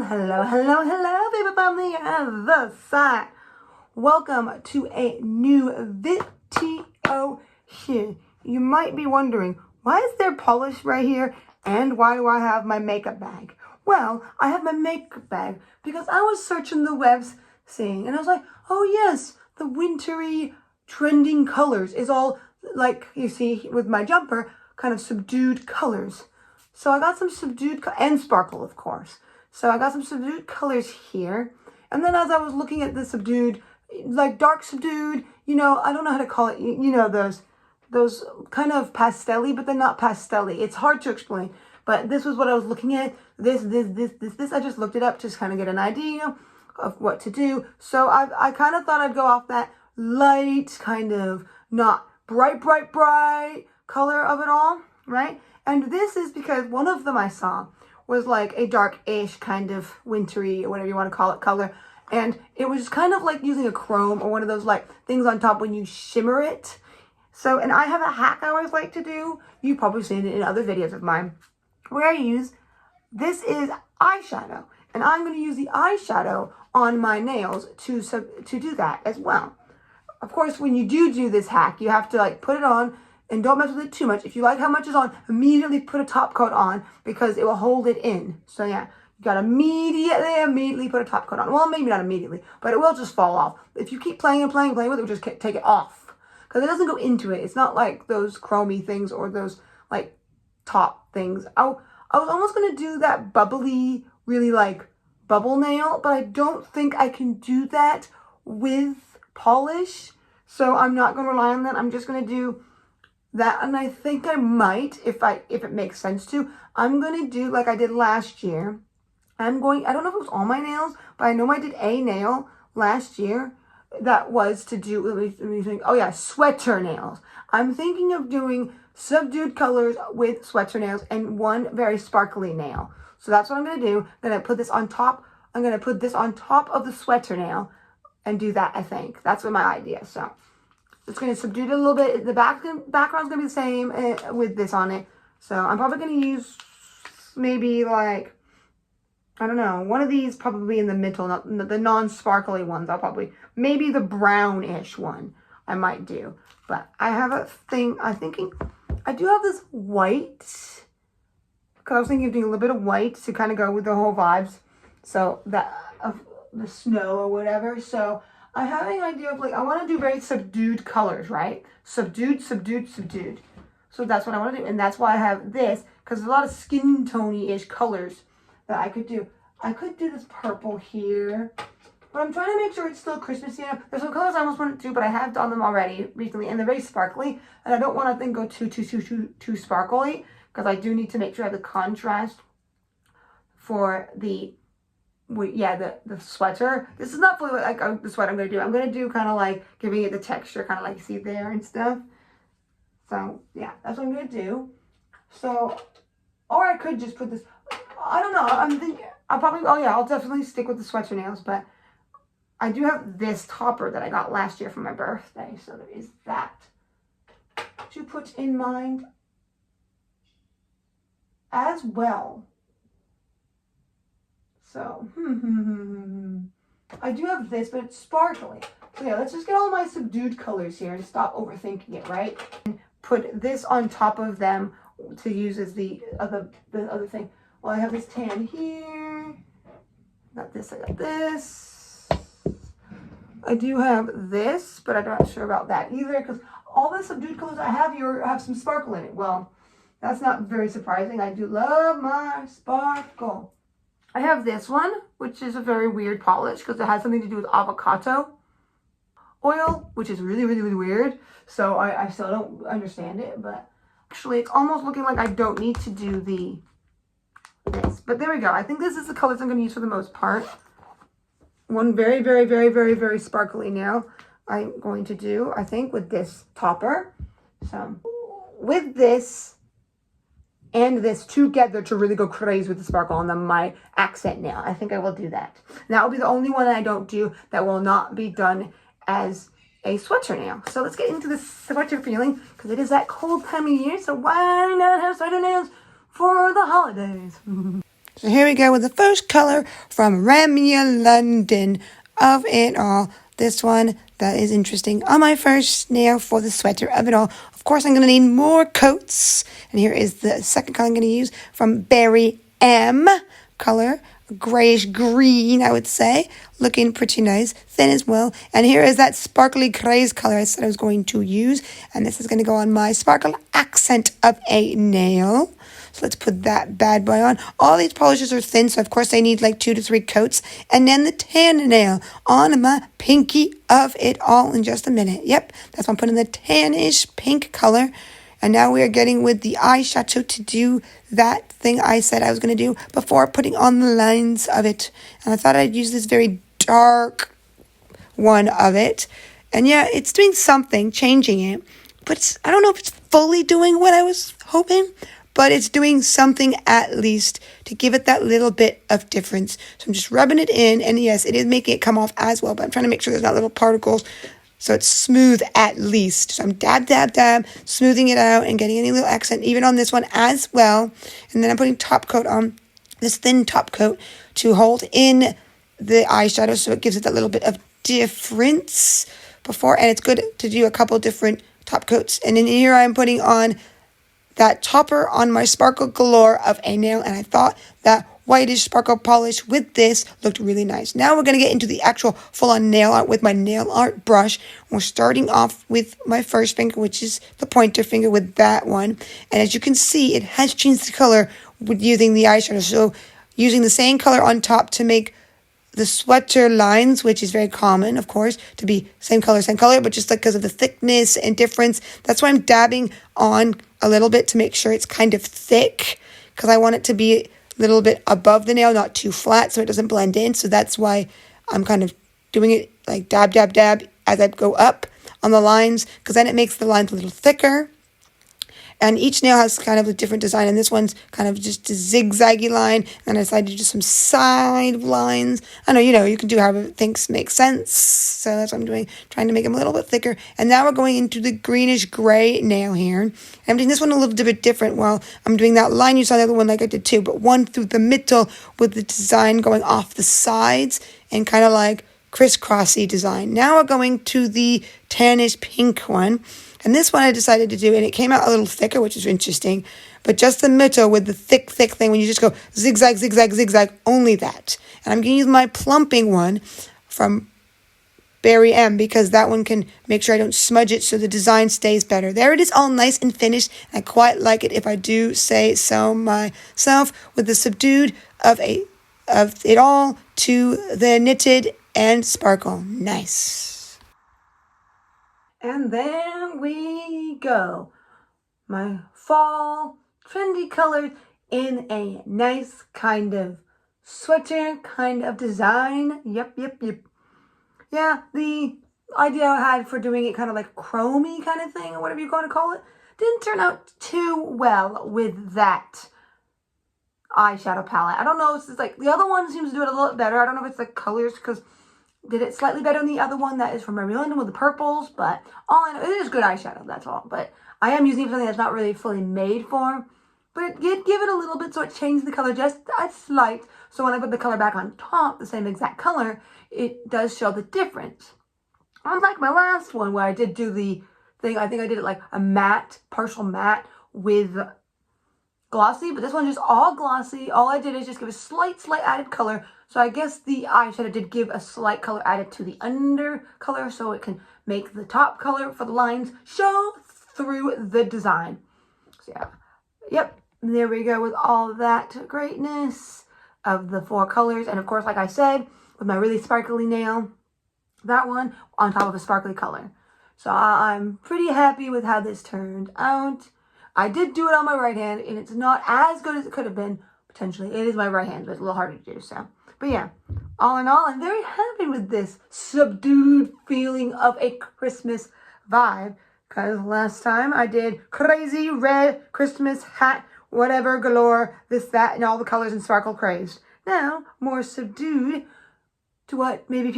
Hello, people from the other side. Welcome to a new video here. You might be wondering, why is there polish right here? And why do I have my makeup bag? Well, I have my makeup bag because I was searching the webs and I was like, oh yes, the wintry trending colors is all like you see with my jumper, kind of subdued colors. So I got some subdued, and sparkle, of course. So I got some subdued colors here. And then as I was looking at the subdued, like dark subdued, you know, I don't know how to call it, you know, those kind of pastel-y, but they're not pastel-y. It's hard to explain. But this was what I was looking at. This. I just looked it up, just kind of get an idea of what to do. So I kind of thought I'd go off that light, kind of not bright color of it all, right? And this is because one of them I saw was like a dark-ish kind of wintry, or whatever you want to call it, color. And it was kind of like using a chrome or one of those like things on top when you shimmer it. So, and I have a hack I always like to do. You've probably seen it in other videos of mine where I use, this is eyeshadow. And I'm going to use the eyeshadow on my nails to do that as well. Of course, when you do this hack, you have to like put it on and don't mess with it too much. If you like how much is on, immediately put a top coat on because it will hold it in. So yeah, you gotta immediately put a top coat on. Well, maybe not immediately, but it will just fall off. If you keep playing with it, it will just take it off. Because it doesn't go into it. It's not like those chromey things or those like top things. I was almost gonna do that bubbly, really like bubble nail, but I don't think I can do that with polish. So I'm not gonna rely on that. I'm just gonna do that, and I think I might, if it makes sense to, I'm going to do like I did last year. I don't know if it was all my nails, but I know I did a nail last year that was to do, let me think, oh yeah, sweater nails. I'm thinking of doing subdued colors with sweater nails and one very sparkly nail. So that's what I'm going to do. Then I put this on top. I'm going to put this on top of the sweater nail and do that, I think. That's what my idea, so. It's going to subdue it a little bit. The background's going to be the same with this on it. So I'm probably going to use maybe like, I don't know, one of these probably in the middle, not the non-sparkly ones. Maybe the brownish one I might do. But I have a thing, I do have this white, because I was thinking of doing a little bit of white to kind of go with the whole vibes. So that, of the snow or whatever. So I have an idea of like, I want to do very subdued colors, right? Subdued. So that's what I want to do. And that's why I have this, because there's a lot of skin tony-ish colors that I could do. I could do this purple here, but I'm trying to make sure it's still Christmassy. There's some colors I almost want to do, but I have done them already recently, and they're very sparkly. And I don't want to then go too sparkly, because I do need to make sure I have the contrast for the sweater. This is not fully like the sweater I'm going to do. I'm going to do kind of like giving it the texture, kind of like you see there and stuff. So yeah, that's what I'm going to do. So, or I could just put this, I don't know. I'm thinking, I'll definitely stick with the sweater nails, but I do have this topper that I got last year for my birthday. So there is that to put in mind as well. So, I do have this, but it's sparkly. So yeah, let's just get all my subdued colors here and stop overthinking it, right? And put this on top of them to use as the other thing. Well, I have this tan here. Got this, I got this. I do have this, but I'm not sure about that either, because all the subdued colors I have here have some sparkle in it. Well, that's not very surprising. I do love my sparkle. I have this one, which is a very weird polish because it has something to do with avocado oil, which is really weird. So I still don't understand it, but actually it's almost looking like I don't need to do this. But there we go. I think this is the colors I'm going to use for the most part. One very sparkly nail I'm going to do, I think, with this topper. So with this and this together to really go crazy with the sparkle on my accent nail. I think I will do that. That will be the only one I don't do that will not be done as a sweater nail. So let's get into the sweater feeling, because it is that cold time of year, so why not have sweater nails for the holidays? So here we go with the first color from Ramya London of it all. This one that is interesting on my first nail for the sweater of it all. Of course, I'm going to need more coats. And here is the second color I'm going to use from Berry M color. Grayish green, I would say. Looking pretty nice. Thin as well. And here is that sparkly craze color I said I was going to use. And this is going to go on my sparkle accent of a nail. So let's put that bad boy on. All these polishes are thin, so of course I need like 2 to 3 coats. And then the tan nail on my pinky of it all in just a minute. Yep, that's why I'm putting the tannish pink color. And now we are getting with the eyeshadow to do that thing I said I was going to do before putting on the lines of it. And I thought I'd use this very dark one of it. And yeah, it's doing something, changing it. But I don't know if it's fully doing what I was hoping. But it's doing something at least to give it that little bit of difference. So I'm just rubbing it in. And yes, it is making it come off as well. But I'm trying to make sure there's not little particles. So it's smooth at least. So I'm dab, dab, dab, smoothing it out and getting any little accent even on this one as well. And then I'm putting top coat on, this thin top coat, to hold in the eyeshadow so it gives it that little bit of difference before. And it's good to do a couple different top coats. And in here I'm putting on that topper on my Sparkle Galore of a nail, and I thought that whitish sparkle polish with this looked really nice. Now we're going to get into the actual full-on nail art with my nail art brush. We're starting off with my first finger, which is the pointer finger with that one. And as you can see, it has changed the color with using the eyeshadow. So using the same color on top to make the sweater lines, which is very common, of course, to be same color, but just like because of the thickness and difference, that's why I'm dabbing on a little bit to make sure it's kind of thick, because I want it to be a little bit above the nail, not too flat, so it doesn't blend in. So that's why I'm kind of doing it like dab, dab, dab as I go up on the lines, because then it makes the lines a little thicker. And each nail has kind of a different design. And this one's kind of just a zigzaggy line. And I decided to do some side lines. I know, you can do however things make sense. So that's what I'm doing, trying to make them a little bit thicker. And now we're going into the greenish gray nail here. And I'm doing this one a little bit different. Well, I'm doing that line you saw the other one like I did too. But one through the middle with the design going off the sides and kind of like crisscrossy design. Now we're going to the tannish pink one. And this one I decided to do, and it came out a little thicker, which is interesting. But just the middle with the thick thing, when you just go zigzag, zigzag, zigzag, only that. And I'm going to use my plumping one from Berry M, because that one can make sure I don't smudge it so the design stays better. There it is, all nice and finished. I quite like it, if I do say so myself, with the subdued of it all to the knitted and sparkle. Nice. And there we go. My fall trendy colors in a nice kind of sweater kind of design. Yep. Yeah, the idea I had for doing it kind of like chromey kind of thing, or whatever you want to call it, didn't turn out too well with that eyeshadow palette. I don't know, it's like the other one seems to do it a little better. I don't know if it's the colors, because did it slightly better than the other one that is from Mary London with the purples, but all I know, it is good eyeshadow, that's all. But I am using something that's not really fully made for, but it did give it a little bit, so it changed the color just a slight. So when I put the color back on top, the same exact color, it does show the difference. Unlike my last one where I did do the thing, I think I did it like a matte, partial matte with glossy, but this one's just all glossy. All I did is just give a slight added color. So I guess the eyeshadow did give a slight color added to the under color, so it can make the top color for the lines show through the design. So yeah, yep, there we go with all that greatness of the 4 colors. And of course, like I said, with my really sparkly nail, that one on top of a sparkly color. So I'm pretty happy with how this turned out. I did do it on my right hand, and it's not as good as it could have been, potentially. It is my right hand, but it's a little harder to do, so. But yeah, all in all, I'm very happy with this subdued feeling of a Christmas vibe. Because last time I did crazy red Christmas hat, whatever, galore, this, that, and all the colors and sparkle crazed. Now, more subdued to what maybe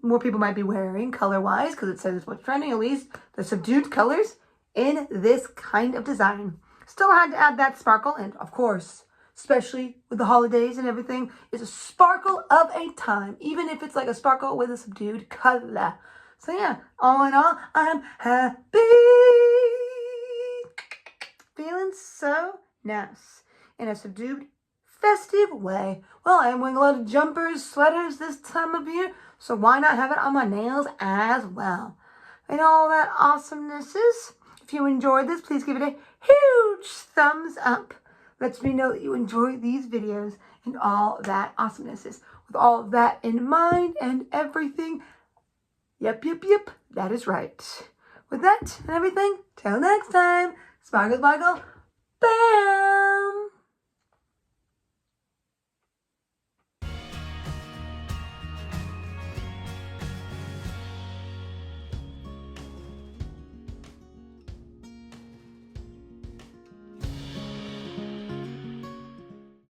more people might be wearing color-wise, because it says it's what's trending, at least the subdued colors in this kind of design. Still had to add that sparkle, and of course, especially with the holidays and everything, is a sparkle of a time, even if it's like a sparkle with a subdued color. So yeah, all in all, I'm happy. Feeling so nice in a subdued, festive way. Well, I'm wearing a lot of jumpers, sweaters this time of year, so why not have it on my nails as well? And all that awesomeness is, if you enjoyed this, please give it a huge thumbs up. Lets me know that you enjoy these videos and all that awesomeness is. With all of that in mind and everything, yep, that is right. With that and everything, till next time, sparkle, sparkle, bam!